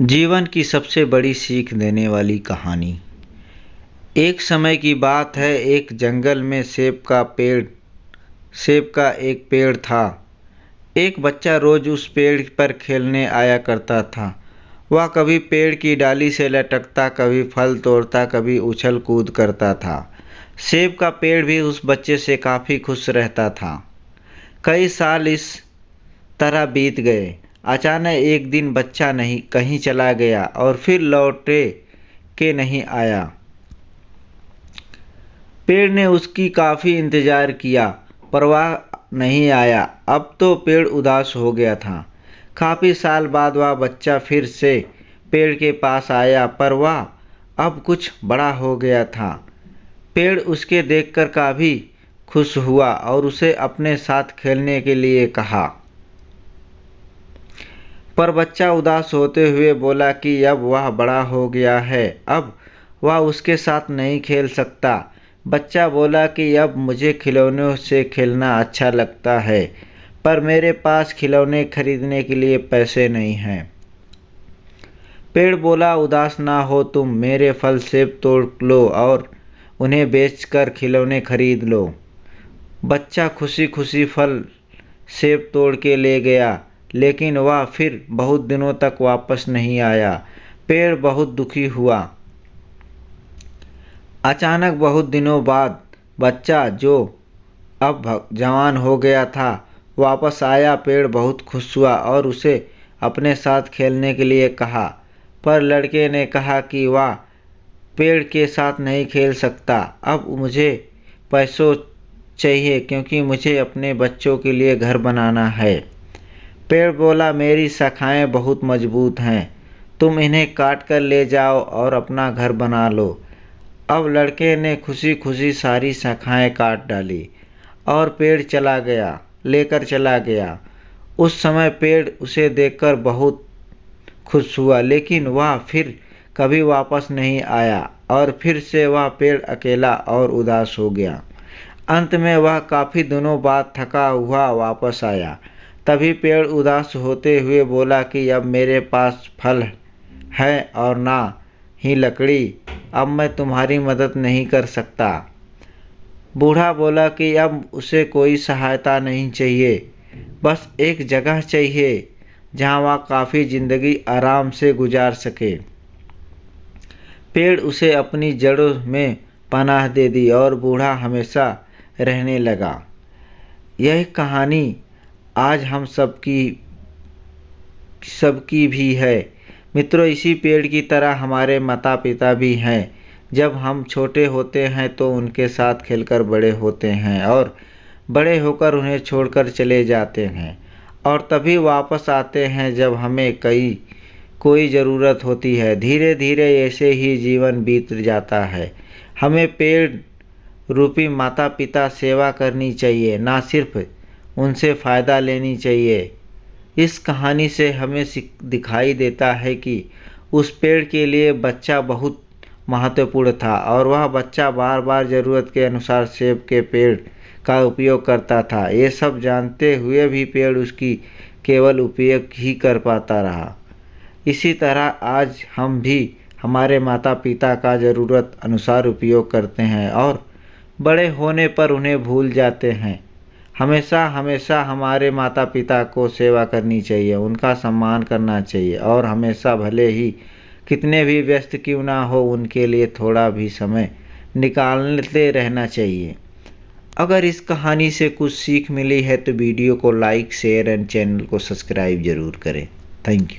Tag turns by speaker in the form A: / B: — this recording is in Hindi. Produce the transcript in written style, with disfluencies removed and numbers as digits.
A: जीवन की सबसे बड़ी सीख देने वाली कहानी। एक समय की बात है, एक जंगल में सेब का एक पेड़ था। एक बच्चा रोज उस पेड़ पर खेलने आया करता था। वह कभी पेड़ की डाली से लटकता, कभी फल तोड़ता, कभी उछल कूद करता था। सेब का पेड़ भी उस बच्चे से काफ़ी खुश रहता था। कई साल इस तरह बीत गए। अचानक एक दिन बच्चा नहीं कहीं चला गया और फिर लौटे के नहीं आया। पेड़ ने उसकी काफ़ी इंतज़ार किया पर वह नहीं आया। अब तो पेड़ उदास हो गया था। काफ़ी साल बाद वह बच्चा फिर से पेड़ के पास आया पर वह अब कुछ बड़ा हो गया था। पेड़ उसके देखकर काफ़ी खुश हुआ और उसे अपने साथ खेलने के लिए कहा। पर बच्चा उदास होते हुए बोला कि अब वह बड़ा हो गया है, अब वह उसके साथ नहीं खेल सकता। बच्चा बोला कि अब मुझे खिलौनों से खेलना अच्छा लगता है, पर मेरे पास खिलौने खरीदने के लिए पैसे नहीं हैं। पेड़ बोला, उदास ना हो तुम, मेरे फल सेब तोड़ लो और उन्हें बेचकर खिलौने खरीद लो। बच्चा खुशी खुशी फल सेब तोड़ के ले गया, लेकिन वह फिर बहुत दिनों तक वापस नहीं आया। पेड़ बहुत दुखी हुआ। अचानक बहुत दिनों बाद बच्चा, जो अब जवान हो गया था, वापस आया। पेड़ बहुत खुश हुआ और उसे अपने साथ खेलने के लिए कहा, पर लड़के ने कहा कि वह पेड़ के साथ नहीं खेल सकता। अब मुझे पैसों चाहिए क्योंकि मुझे अपने बच्चों के लिए घर बनाना है। पेड़ बोला, मेरी शाखाएं बहुत मजबूत हैं, तुम इन्हें काट कर ले जाओ और अपना घर बना लो। अब लड़के ने खुशी खुशी सारी शाखाएं काट डाली और पेड़ लेकर चला गया। उस समय पेड़ उसे देखकर बहुत खुश हुआ, लेकिन वह फिर कभी वापस नहीं आया और फिर से वह पेड़ अकेला और उदास हो गया। अंत में वह काफ़ी दिनों बाद थका हुआ वापस आया। तभी पेड़ उदास होते हुए बोला कि अब मेरे पास फल है और ना ही लकड़ी, अब मैं तुम्हारी मदद नहीं कर सकता। बूढ़ा बोला कि अब उसे कोई सहायता नहीं चाहिए, बस एक जगह चाहिए जहाँ वह काफ़ी ज़िंदगी आराम से गुजार सके। पेड़ उसे अपनी जड़ों में पनाह दे दी और बूढ़ा हमेशा रहने लगा। यह कहानी आज हम सबकी भी है। मित्रों, इसी पेड़ की तरह हमारे माता पिता भी हैं। जब हम छोटे होते हैं तो उनके साथ खेलकर बड़े होते हैं और बड़े होकर उन्हें छोड़कर चले जाते हैं और तभी वापस आते हैं जब हमें कोई ज़रूरत होती है। धीरे धीरे ऐसे ही जीवन बीत जाता है। हमें पेड़ रूपी माता पिता सेवा करनी चाहिए, ना सिर्फ उनसे फ़ायदा लेनी चाहिए। इस कहानी से हमें दिखाई देता है कि उस पेड़ के लिए बच्चा बहुत महत्वपूर्ण था और वह बच्चा बार बार ज़रूरत के अनुसार सेब के पेड़ का उपयोग करता था। ये सब जानते हुए भी पेड़ उसकी केवल उपयोग ही कर पाता रहा। इसी तरह आज हम भी हमारे माता पिता का ज़रूरत अनुसार उपयोग करते हैं और बड़े होने पर उन्हें भूल जाते हैं। हमेशा हमेशा हमारे माता पिता को सेवा करनी चाहिए, उनका सम्मान करना चाहिए और हमेशा भले ही कितने भी व्यस्त क्यों ना हो, उनके लिए थोड़ा भी समय निकालते रहना चाहिए। अगर इस कहानी से कुछ सीख मिली है तो वीडियो को लाइक, शेयर एंड चैनल को सब्सक्राइब ज़रूर करें। Thank you.